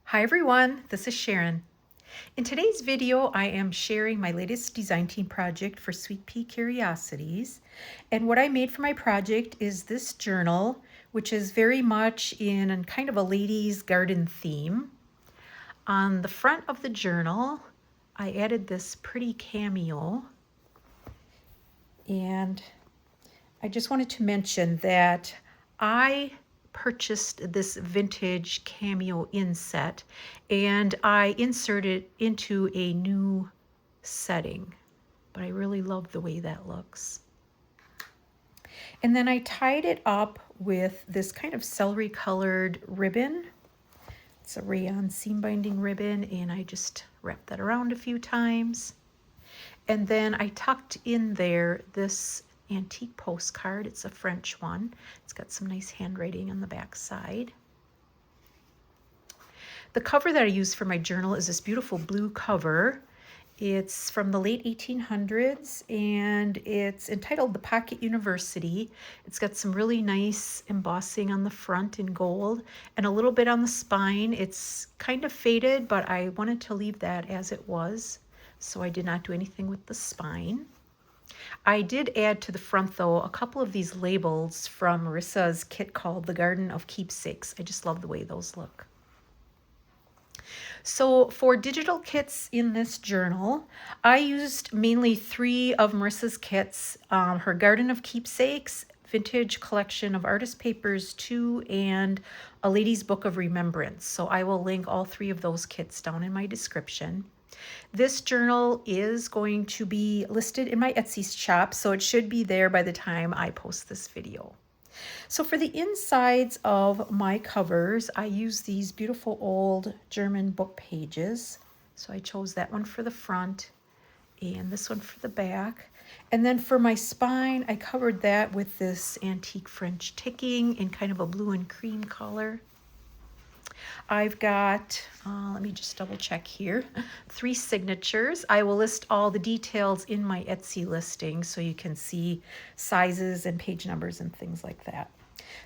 Hi everyone, this is Sharon. In today's video, I am sharing my latest design team project for Sweet Pea Curiosities. And what I made for my project is this journal, which is very much in kind of a ladies' garden theme. On the front of the journal, I added this pretty cameo. And I just wanted to mention that I purchased this vintage cameo inset and I inserted it into a new setting, but I really love the way that looks. And then I tied it up with this kind of celery colored ribbon. It's a rayon seam binding ribbon, and I just wrapped that around a few times. And then I tucked in there this antique postcard. It's a French one. It's got some nice handwriting on the back side. The cover that I use for my journal is this beautiful blue cover. It's from the late 1800s and it's entitled The Pocket University. It's got some really nice embossing on the front in gold and a little bit on the spine. It's kind of faded, but I wanted to leave that as it was, so I did not do anything with the spine. I did add to the front, though, a couple of these labels from Marissa's kit called The Garden of Keepsakes. I just love the way those look. So for digital kits in this journal, I used mainly 3 of Marissa's kits, her Garden of Keepsakes, Vintage Collection of Artist Papers 2, and a Lady's Book of Remembrance. So I will link all 3 of those kits down in my description. This journal is going to be listed in my Etsy shop, so it should be there by the time I post this video. So for the insides of my covers, I use these beautiful old German book pages. So I chose that one for the front and this one for the back. And then for my spine, I covered that with this antique French ticking in kind of a blue and cream color. I've got, let me just double check here, 3 signatures. I will list all the details in my Etsy listing so you can see sizes and page numbers and things like that.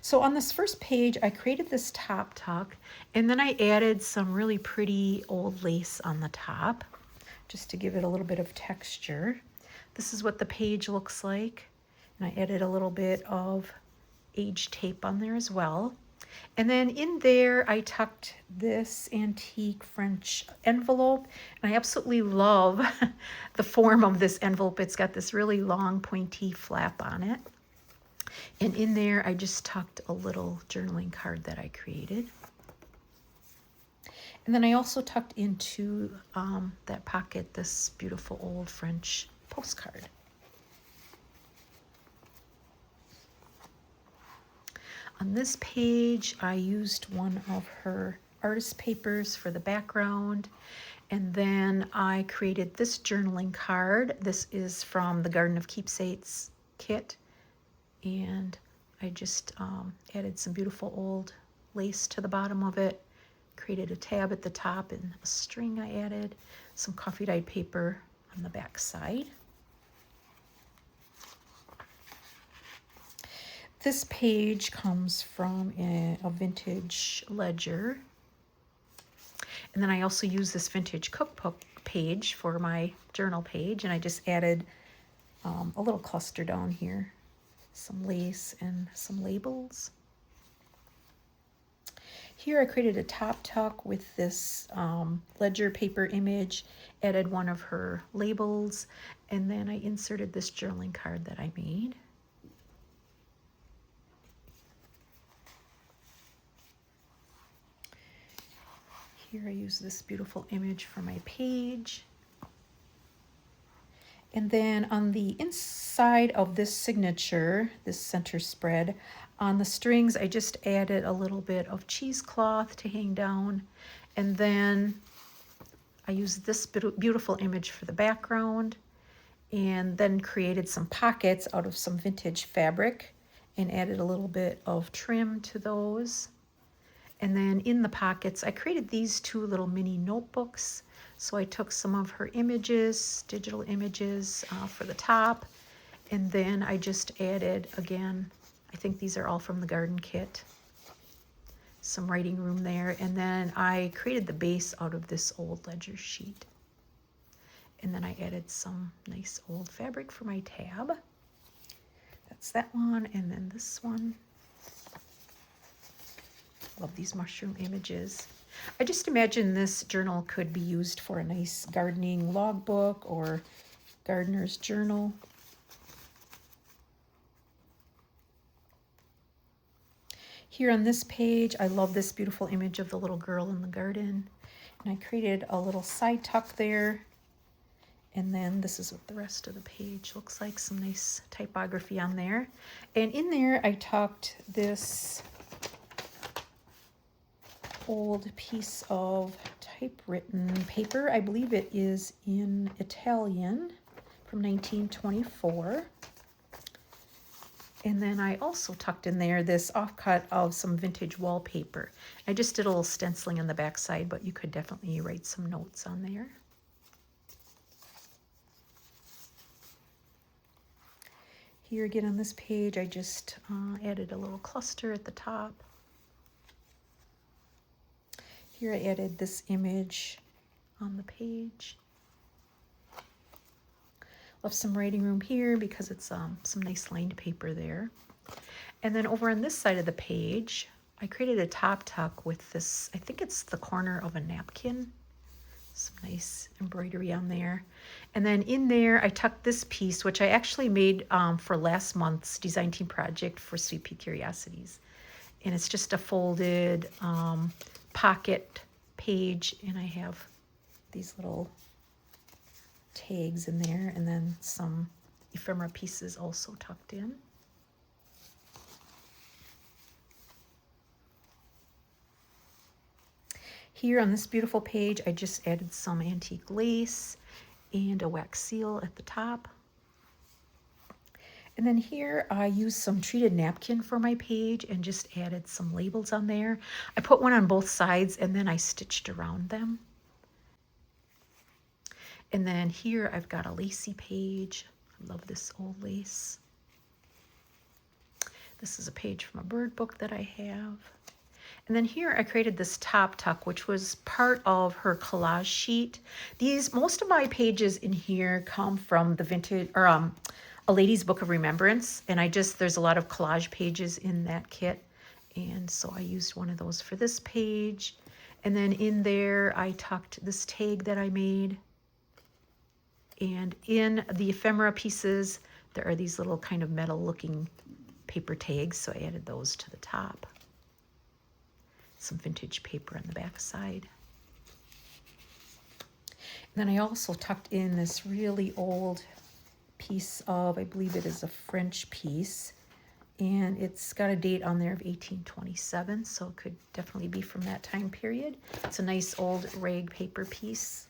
So on this first page, I created this top tuck, and then I added some really pretty old lace on the top, just to give it a little bit of texture. This is what the page looks like, and I added a little bit of age tape on there as well. And then in there, I tucked this antique French envelope. And I absolutely love the form of this envelope. It's got this really long pointy flap on it. And in there, I just tucked a little journaling card that I created. And then I also tucked into that pocket this beautiful old French postcard. On this page, I used one of her artist papers for the background, and then I created this journaling card. This is from the Garden of Keepsakes kit, and I just added some beautiful old lace to the bottom of it, created a tab at the top, and a string I added, some coffee dyed paper on the back side. This page comes from a vintage ledger. And then I also use this vintage cookbook page for my journal page, and I just added a little cluster down here, some lace and some labels. Here I created a top tuck with this ledger paper image, added one of her labels, and then I inserted this journaling card that I made. Here I use this beautiful image for my page. And then on the inside of this signature, this center spread, on the strings, I just added a little bit of cheesecloth to hang down. And then I used this beautiful image for the background, and then created some pockets out of some vintage fabric and added a little bit of trim to those. And then in the pockets, I created these 2 little mini notebooks. So I took some of her images, digital images for the top, and then I just added, again, I think these are all from the garden kit, some writing room there. And then I created the base out of this old ledger sheet. And then I added some nice old fabric for my tab. That's that one. And then this one. Love these mushroom images. I just imagine this journal could be used for a nice gardening logbook or gardener's journal. Here on this page, I love this beautiful image of the little girl in the garden. And I created a little side tuck there. And then this is what the rest of the page looks like. Some nice typography on there. And in there, I tucked this old piece of typewritten paper. I believe it is in Italian from 1924. And then I also tucked in there this offcut of some vintage wallpaper. I just did a little stenciling on the back side, but you could definitely write some notes on there. Here again on this page, I just added a little cluster at the top. Here I added this image on the page. Left some writing room here because it's some nice lined paper there. And then over on this side of the page, I created a top tuck with this, I think it's the corner of a napkin. Some nice embroidery on there. And then in there, I tucked this piece, which I actually made for last month's design team project for Sweet Pea Curiosities. And it's just a folded pocket page, and I have these little tags in there, and then some ephemera pieces also tucked in. Here on this beautiful page, I just added some antique lace and a wax seal at the top. And then here I used some treated napkin for my page and just added some labels on there. I put one on both sides and then I stitched around them. And then here I've got a lacy page. I love this old lace. This is a page from a bird book that I have. And then here I created this top tuck, which was part of her collage sheet. Most of my pages in here come from the vintage, or A Lady's Book of Remembrance. And there's a lot of collage pages in that kit. And so I used one of those for this page. And then in there, I tucked this tag that I made. And in the ephemera pieces, there are these little kind of metal looking paper tags. So I added those to the top. Some vintage paper on the back side. And then I also tucked in this really old piece of, I believe it is a French piece, and it's got a date on there of 1827, so it could definitely be from that time period. It's a nice old rag paper piece.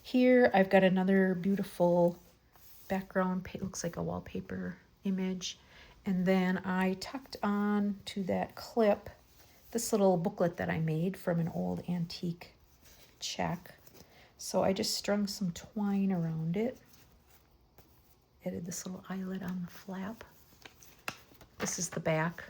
Here I've got another beautiful background, looks like a wallpaper image. And then I tucked on to that clip this little booklet that I made from an old antique check. So I just strung some twine around it. Added this little eyelet on the flap. This is the back.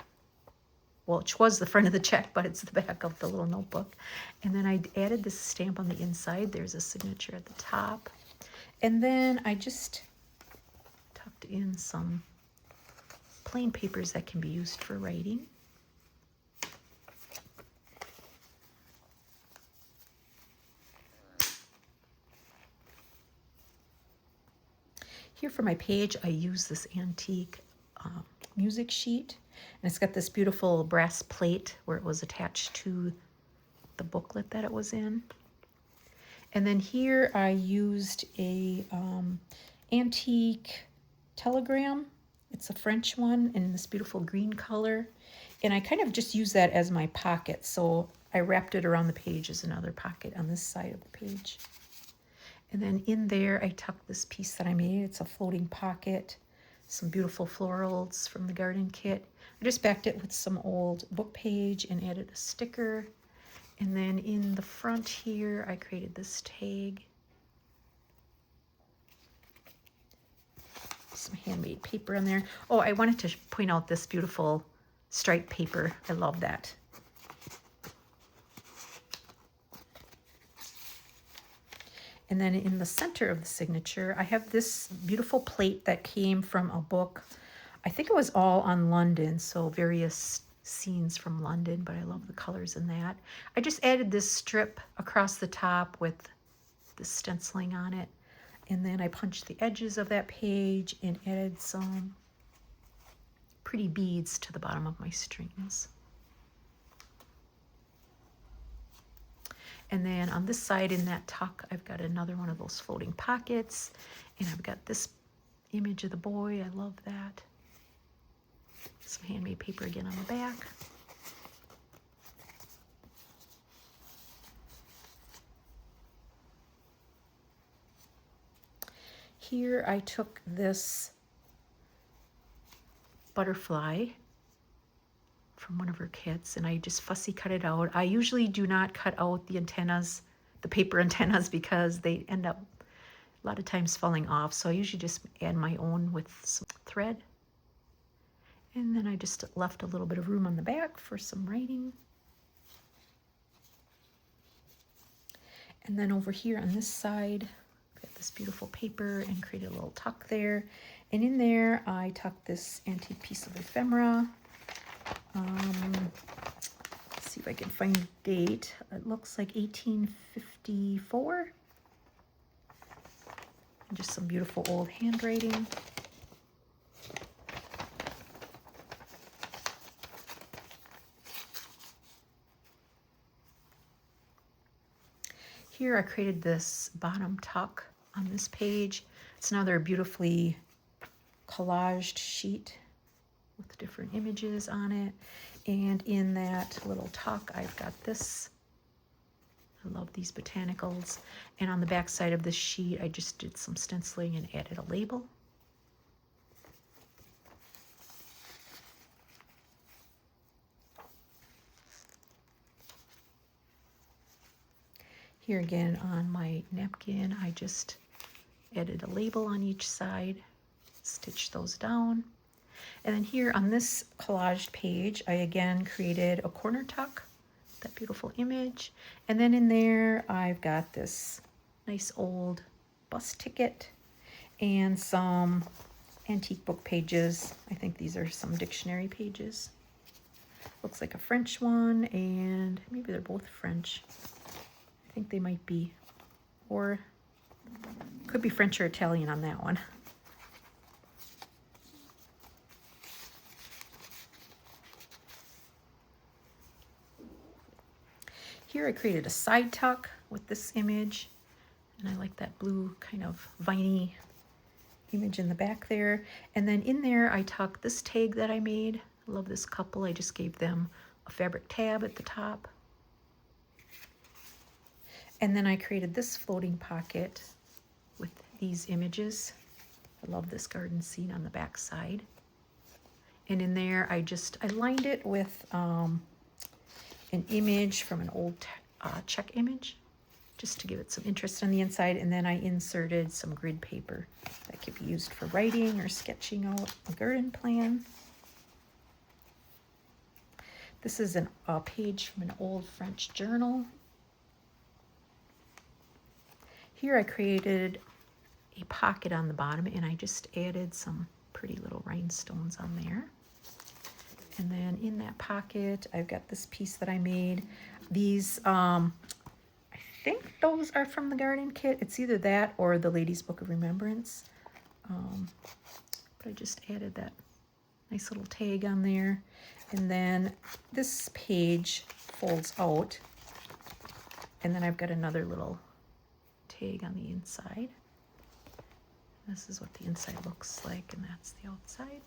Well, it was the front of the check, but it's the back of the little notebook. And then I added this stamp on the inside. There's a signature at the top. And then I just tucked in some plain papers that can be used for writing. Here for my page, I use this antique music sheet, and it's got this beautiful brass plate where it was attached to the booklet that it was in. And then here I used a antique telegram. It's a French one in this beautiful green color. And I kind of just use that as my pocket. So I wrapped it around the page as another pocket on this side of the page. And then in there, I tucked this piece that I made. It's a floating pocket, some beautiful florals from the garden kit. I just backed it with some old book page and added a sticker. And then in the front here, I created this tag. some handmade paper in there. Oh, I wanted to point out this beautiful striped paper. I love that. And then in the center of the signature, I have this beautiful plate that came from a book. I think it was all on London, so various scenes from London, but I love the colors in that. I just added this strip across the top with the stenciling on it. And then I punched the edges of that page and added some pretty beads to the bottom of my strings. And then on this side in that tuck, I've got another one of those floating pockets. And I've got this image of the boy. I love that. Some handmade paper again on the back. Here I took this butterfly from one of her kits and I just fussy cut it out. I usually do not cut out the antennas, the paper antennas, because they end up a lot of times falling off. So I usually just add my own with some thread. And then I just left a little bit of room on the back for some writing. And then over here on this side, got this beautiful paper and created a little tuck there. And in there, I tucked this antique piece of ephemera. Let's see if I can find the date. It looks like 1854. And just some beautiful old handwriting. Here I created this bottom tuck on this page. It's another beautifully collaged sheet with different images on it. And in that little tuck, I've got this. I love these botanicals. And on the back side of this sheet, I just did some stenciling and added a label. Here again on my napkin, I just added a label on each side, stitched those down. And then here on this collaged page, I again created a corner tuck, that beautiful image. And then in there, I've got this nice old bus ticket and some antique book pages. I think these are some dictionary pages. Looks like a French one, and maybe they're both French. I think they might be, or could be French or Italian on that one. Here I created a side tuck with this image, and I like that blue kind of viney image in the back there. And then in there I tucked this tag that I made. I love this couple. I just gave them a fabric tab at the top. And then I created this floating pocket with these images. I love this garden scene on the back side. And in there, I lined it with an image from an old check image, just to give it some interest on the inside. And then I inserted some grid paper that could be used for writing or sketching out a garden plan. This is a page from an old French journal. Here I created a pocket on the bottom and I just added some pretty little rhinestones on there. And then in that pocket, I've got this piece that I made. These, I think those are from the garden kit. It's either that or the Lady's Book of Remembrance. But I just added that nice little tag on there. And then this page folds out. And then I've got another little tag on the inside. This is what the inside looks like, and that's the outside.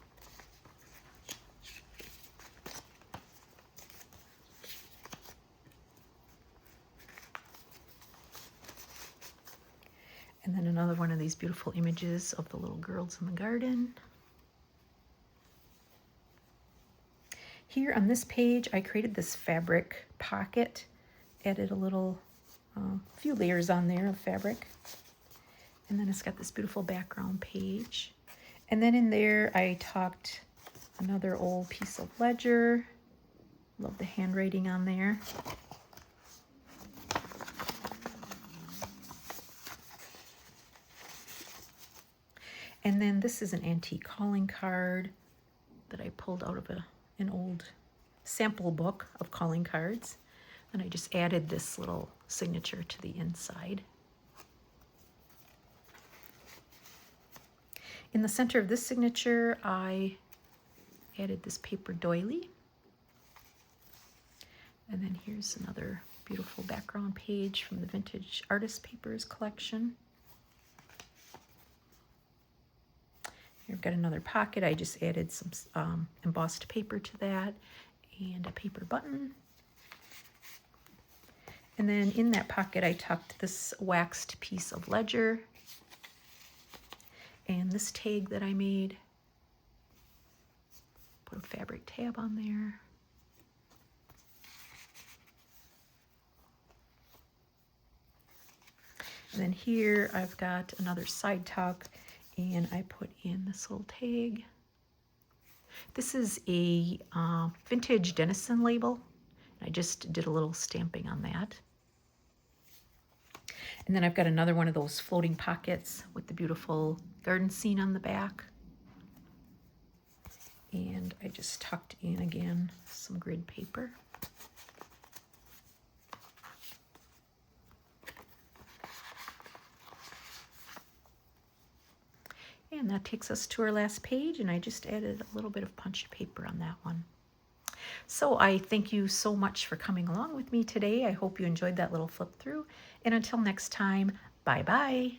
And then another one of these beautiful images of the little girls in the garden. Here on this page, I created this fabric pocket, added a little few layers on there of fabric. And then it's got this beautiful background page. And then in there, I tucked another old piece of ledger. Love the handwriting on there. And then this is an antique calling card that I pulled out of an old sample book of calling cards. And I just added this little signature to the inside. In the center of this signature, I added this paper doily. And then here's another beautiful background page from the Vintage Artist Papers collection. Here I've got another pocket. I just added some embossed paper to that and a paper button. And then in that pocket, I tucked this waxed piece of ledger and this tag that I made. Put a fabric tab on there. And then here I've got another side tuck, and I put in this little tag. This is a vintage Denison label. I just did a little stamping on that. And then I've got another one of those floating pockets with the beautiful garden scene on the back. And I just tucked in again some grid paper. And that takes us to our last page, and I just added a little bit of punchy paper on that one. So I thank you so much for coming along with me today. I hope you enjoyed that little flip through. And until next time, bye-bye.